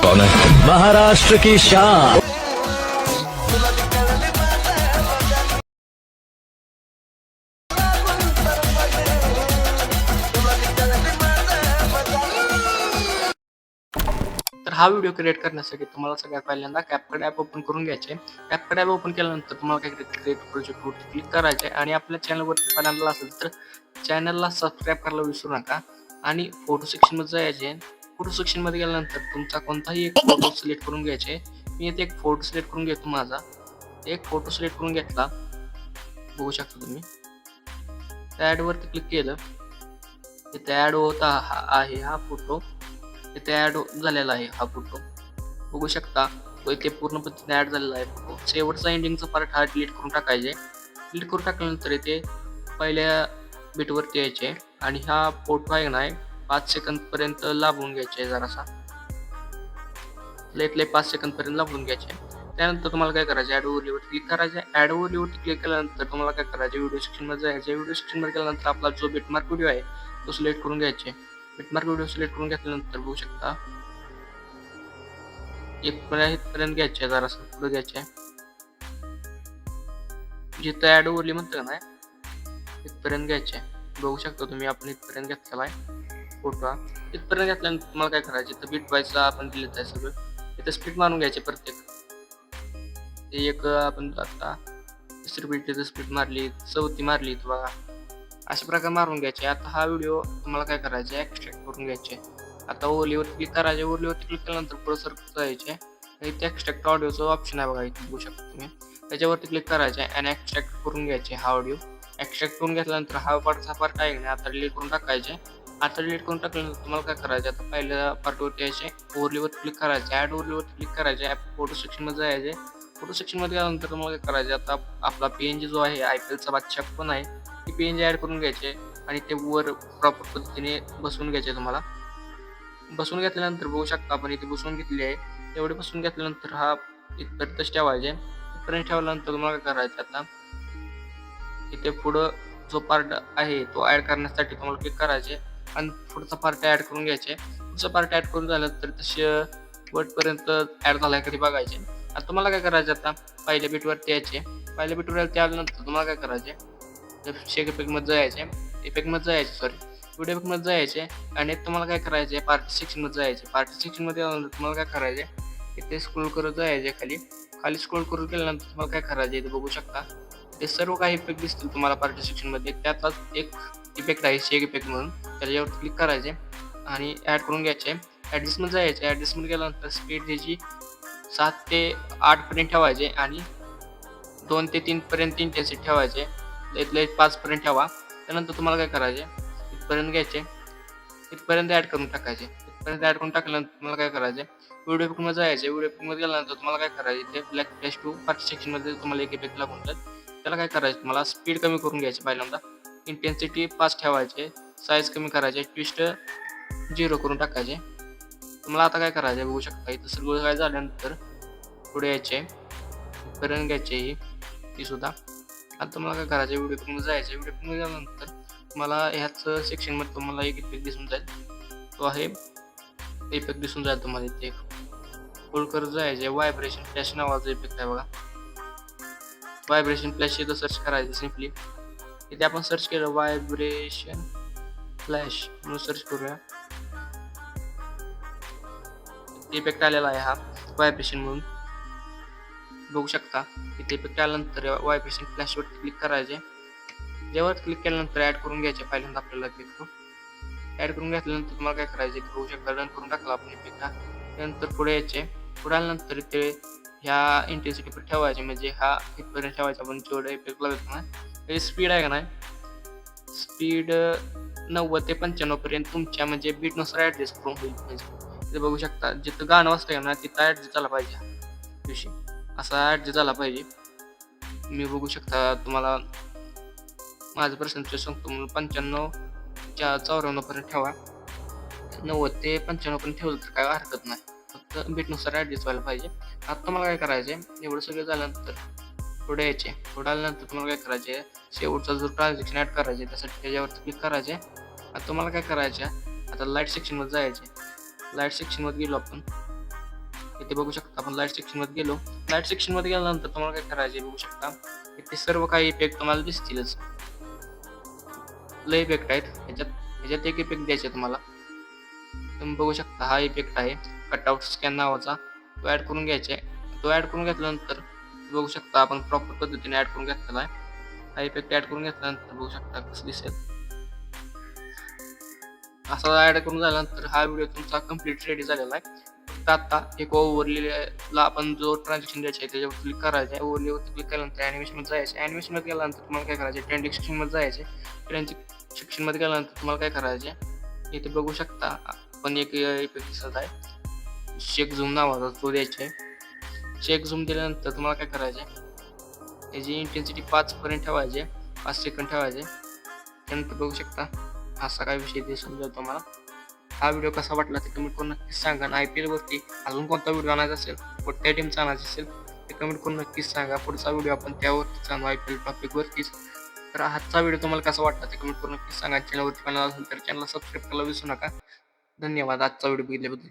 कौन है? महाराष्ट्र की शान। तर हा व्हिडिओ क्रिएट करण्यासाठी तुम्हाला सगळ्यात पहिल्यांदा CapCut ॲप ओपन करून घ्यायचे. CapCut ॲप ओपन केल्यानंतर तुम्हाला काय क्रिएट प्रोजेक्टवरती क्लिक करायचे आणि आपल्या चॅनलवरती पहिल्यांदा असेल तर चॅनलला सबस्क्राईब करायला विसरू नका आणि फोटो सेक्शनमध्ये जायचे. फोटो सेक्शनमध्ये गेल्यानंतर तुमचा कोणताही एक फोटो सिलेक्ट करून घ्यायचे. मी इथे एक फोटो सिलेक्ट करून घेतो माझा. एक फोटो सिलेक्ट करून घेतला, बघू शकता तुम्ही. त्या ॲडवरती क्लिक केलं, इथे ॲड होता आहे हा फोटो. इथे ॲड झालेला आहे हा फोटो, बघू शकता. तो इथे पूर्ण पद्धतीने ॲड झालेला आहे फोटो. शेवटचा एंडिंगचा पार्ट हा डिलीट करून टाकायचे. डिलीट करून टाकल्यानंतर इथे पहिल्या बिटवरती यायचे आणि हा फोटो आहे ना 5 सेकंदपर्यंत लांबवून घ्यायचे. जरासा लय 5 सेकंदपर्यंत लांबवून घ्यायचे. त्यानंतर तुम्हाला काय करायचं, ॲड ओव्हरलेवरती क्लिक करायचं. ॲड ओव्हरलेवरती क्लिक केल्यानंतर तुम्हाला काय करायचं, व्हिडिओ सेक्शनमध्ये जायचं. व्हिडिओ सेक्शनमध्ये गेल्यानंतर आपला जो बिटमार्क व्हिडिओ आहे तो सिलेक्ट करून घ्यायचे. बिटमार्क व्हिडिओ सिलेक्ट करून घेतल्यानंतर बघू शकता इथपर्यंत घ्यायचे, जरासं पुढे घ्यायचे. जिथं ॲड ओव्हरली म्हणतो ना इथपर्यंत घ्यायचे. बघू शकता तुम्ही, आपण इथपर्यंत घेतलेला आहे फोटो. इथपर्यंत घेतल्यानंतर तुम्हाला काय करायचं, इथं बिट वाईजचं आपण दिलेलं आहे सगळं. इथं स्प्लिट मारून घ्यायचे प्रत्येक. एक आपण आता तिसरी बिट इथं स्प्लिट मारली, चौथी मारली बघा, अशा प्रकारे मारून घ्यायचे. आता हा व्हिडिओ तुम्हाला काय करायचे, एक्स्ट्रॅक्ट करून घ्यायचे. आता ओलीवर क्लिक करायचे. ओलीवर क्लिक केल्यानंतर पुढे सरकत जायचे. इथे एक्स्ट्रॅक्ट ऑडिओचं ऑप्शन आहे बघा, इथे बघू शकता तुम्ही. त्याच्यावरती क्लिक करायचे आणि एक्स्ट्रॅक्ट करून घ्यायचे हा ऑडिओ. एक्स्ट्रॅक्ट करून घेतल्यानंतर हा पार्ट आहे ना आता डिलीट करून टाकायचे. आता डिलीट करून टाकल्यानंतर तुम्हाला काय करायचं, आता पहिल्या पार्टवरती यायचे, ओव्हरलीवर क्लिक करायचे, ॲड ओव्हरलीवर क्लिक करायचे, फोटो सेक्शनमध्ये जायचे. फोटो सेक्शनमध्ये गेल्यानंतर तुम्हाला काय करायचे, आता आपला PNG जो आहे IPLचा बादशाह पण आहे, ती PNG ॲड करून घ्यायचे आणि ते वर प्रॉपर पद्धतीने बसवून घ्यायचे. तुम्हाला बसवून घेतल्यानंतर बघू शकता आपण इथे बसवून घेतली आहे. एवढे बसवून घेतल्यानंतर हा इथपर्यंतच ठेवायचे. इथपर्यंत ठेवल्यानंतर तुम्हाला काय करायचं, आता इथे पुढं जो पार्ट आहे तो ॲड करण्यासाठी तुम्हाला क्लिक करायचे आणि पुढचा पार्ट ॲड करून घ्यायचे. पुढचा पार्ट ॲड करून झाल्यानंतर तसे वरपर्यंत ॲड झाला कधी बघायचे. आता तुम्हाला काय करायचं, आता पहिल्या बिटवरती यायचे. पहिल्या बिटवरती आल्यानंतर तुम्हाला काय करायचे, शेक इफेक्टमध्ये जायचे. व्हिडिओ इफेक्टमध्ये जायचे आणि तुम्हाला काय करायचे, पार्टी सेक्शनमध्ये जायचे. पार्टी सेक्शनमध्ये आल्यानंतर तुम्हाला काय करायचे, इथे स्क्रोल करत जायचे. खाली स्क्रोल करून केल्यानंतर तुम्हाला काय करायचे, इथे बघू शकता ते सर्व काही इफेक्ट दिसतील तुम्हाला पार्टी सेक्शनमध्ये. त्यातलाच एक इफेक्ट आहे शेक इफेक्ट म्हणून, त्याच्यावर क्लिक करायचे आणि ॲड करून घ्यायचे. ॲडजस्टमध्ये जायचे. ॲडजस्टमध्ये गेल्यानंतर स्पीड त्याची 7 ते 8 पर्यंत ठेवायचे आणि 2 ते 3 पर्यंत इंटेन्सिटी ठेवायचे. इथले 5 पर्यंत ठेवा. त्यानंतर तुम्हाला काय करायचे, इथपर्यंत घ्यायचे, इथपर्यंत ॲड करून टाकायचे. इथपर्यंत ॲड करून टाकल्यानंतर तुम्हाला काय करायचे, व्हिडिओ इफेक्टमध्ये जायचे. व्हिडिओ इफेक्टमध्ये गेल्यानंतर तुम्हाला काय करायचे, ते ब्लॅक फ्लॅश टू पार्टी सेक्शनमध्ये तुम्हाला एक इफेक्ट लागून जाईल. त्याला काय करायचं, तुम्हाला स्पीड कमी करून घ्यायची. पहिल्यांदा इंटेन्सिटी 5 ठेवायचे, साईज कमी करायचे, ट्विस्ट 0 करून टाकायचे. तुम्हाला आता काय करायचं बघू शकता, इथं सगळं काय झाल्यानंतर पुढे यायचे, इथपर्यंत घ्यायचे ती सुद्धा. आता तुम्हाला काय करायचं, व्हिडिओ इफेक्टमध्ये जायचे. व्हिडिओ इफेक्टमध्ये गेल्यानंतर तुम्हाला ह्याच सेक्शनमध्ये तुम्हाला एक इफेक्ट दिसून जाईल. तो आहे इफेक्ट दिसून जाईल तुम्हाला इथे एक. होल्ड करत जायचे. व्हायब्रेशन फ्लॅश नावाचा इफेक्ट आहे बघा. व्हायब्रेशन फ्लॅश इथं सर्च करायचं सिम्पली. इथे आपण सर्च केलं व्हायब्रेशन फ्लॅश म्हणून सर्च करूया. इफेक्ट आलेला आहे हा व्हायब्रेशन म्हणून, बघू शकता. इथे इफेक्ट आल्यानंतर व्हायब्रेशन फ्लॅशवरती क्लिक करायचे. जेव्हा क्लिक केल्यानंतर ॲड करून घ्यायचे. पहिल्यांदा आपल्याला इफेक्ट ॲड करून घेतल्यानंतर तुम्हाला काय करायचे, बघू शकता रन करून टाकला आपण इफेक्ट हा. त्यानंतर पुढे यायचे. पुढे आल्यानंतर इथे ह्या इंटेन्सिटीवर ठेवायचे, म्हणजे हा इथपर्यंत ठेवायचा. आपण जेवढं इफेक्ट लागत ना त्याची स्पीड आहे का नाही, स्पीड 90 ते 95 पर्यंत तुमच्या म्हणजे बीटनुसार ॲडजस्ट करून होईल पाहिजे. इथे बघू शकता जिथं गाणं वाजतंय ना तिथं ॲडजस्ट झाला पाहिजे दिवशी, असा ॲडजस्ट झाला पाहिजे. मी बघू शकता तुम्हाला माझं पर्सेंटेज सांगतो, म्हणून 95 54 पर्यंत ठेवा. 90 ते 95 पर्यंत ठेवलं तर काय हरकत नाही, फक्त बीटनुसार ॲडजस्ट व्हायला पाहिजे. आता तुम्हाला काय करायचे, एवढं सगळं झाल्यानंतर पुढे यायचे. पुढे आल्यानंतर तुम्हाला काय करायचे, शेवटचा जो ट्रान्झॅक्शन ॲड करायचे त्यासाठी त्याच्यावरती क्लिक करायचे. आता तुम्हाला काय करायचे, आता लाईट सेक्शनमध्ये जायचे. लाईट सेक्शनमध्ये गेलो आपण. इथे बघू शकता आपण लाईट सेक्शन मध्ये गेलो. लाईट सेक्शन मध्ये गेल्यानंतर तुम्हाला काय करायचे बघू शकता. इथे सर्व काही इफेक्ट तुम्हाला दिसतीलच. लय इफेक्ट आहेत ह्याच्यात एक इफेक्ट द्यायचे तुम्हाला. तुम्ही बघू शकता हा इफेक्ट आहे कटआउट स्कॅन नावाचा. तो ऍड करून घ्यायचा आहे. तो ऍड करून घेतल्यानंतर बघू शकता आपण प्रॉपर पद्धतीने ऍड करून घेतलेला आहे. हा इफेक्ट ऍड करून घेतल्यानंतर बघू शकता कसं दिसेल. असा ऍड करून झाल्यानंतर हा व्हिडिओ तुमचा कम्प्लीट रेडी झालेला आहे. फक्त आता एक ओव्हरलीला आपण जो ट्रान्झॅक्शन द्यायचा आहे त्याच्यावर क्लिक करायचं आहे. ओव्हरलीवरती क्लिक केल्यानंतर ॲनिमेशनमध्ये जायचं. ॲनिमेशनमध्ये गेल्यानंतर तुम्हाला काय करायचं आहे, ट्रेंडिंग सेक्शनमध्ये जायचे. ट्रेंडिंग सेक्शनमध्ये गेल्यानंतर तुम्हाला काय करायचे, इथे बघू शकता आपण एक इफेक्ट दिसत आहे शेक झूम नावाचा, तो द्यायचा आहे. शेक झूम दिल्यानंतर तुम्हाला काय करायचे, त्याची इंटेन्सिटी 5 पर्यंत ठेवायचे, 5 सेकंद ठेवायचे. त्यानंतर बघू शकता असा काय विषय ते समजेल तुम्हाला. हा व्हिडिओ कसा वाटला ते कमेंट करून नक्कीच सांगा. आणि IPL वरती अजून कोणता व्हिडिओ आणायचा असेल, कोणत्या टीमचा आणायचा असेल ते कमेंट करून नक्कीच सांगा. पुढचा व्हिडिओ आपण त्यावरतीच आणू, IPL टॉपिक वरतीच. तर आजचा व्हिडिओ तुम्हाला कसा वाटला ते कमेंट करून नक्कीच सांगा. चॅनलवरती चॅनल असेल तर चॅनलला सबस्क्राईब करायला विसरू नका. धन्यवाद आजचा व्हिडिओ बघितल्याबद्दल.